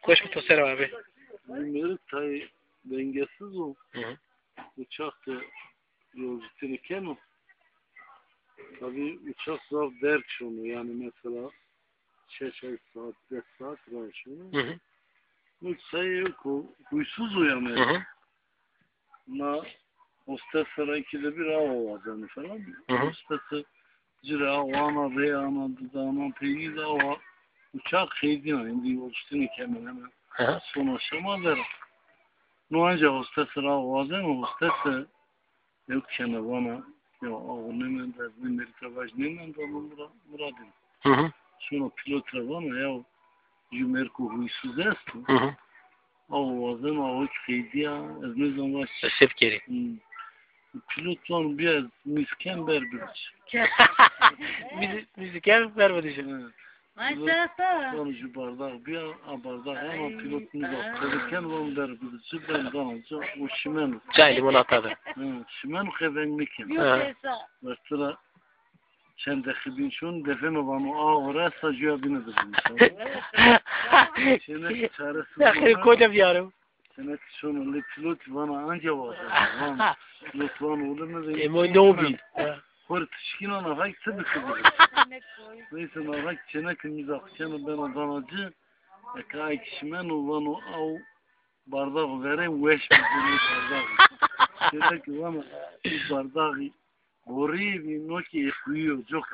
Koş bir toster abi. Numerik tay dengesiz o. Hı. Uçak da yolcusunu kendi. Tabii uçak zor der şunu yani mesela 6 saat 5 saat var şunu. Hı. Bu sayı huysuz uyanıyor. Hı. Na hostesler ikide bir hava var yani falan. Hostesi cira vana ve ana dudağına peyiz hava uçak heydina indi yolcusunu kendi hemen. Son aşama der. No ancak hostesler hava var değil mi? Hostesi yok kendi bana ya o nemen de Amerika baş nemen de muradın. Hı. Şunu pilotra bana ya Jumerko huysuz est. Hı. Avazın avuk heydiya ez ne zaman Sepkeri. Pilotlan biraz misken berbiç. Müzik vermedi şimdi. Maşallah. Sonucu bardak bir bardak ama pilotunu bak. Kırıkken onu berbiç. Ben danacı o şimen. Çay limon atadı. Şimen keben mikin. Mesela sen de xibin şun defeme bana ağıra sacıya binedir. Şimdi çaresiz. Ya koca bir yarım. Senet şunu pilot bana anca var. Pilot bana olur mu? Ne oldu? Kurt şkino na hak tabii ki. Neyse na hak çene kimiz akşamı ben odanacı. Kay kişimen ulan o bardak vereyim weş bir bardak. Çene ki bana bardak Gori bir noki ekliyor çok.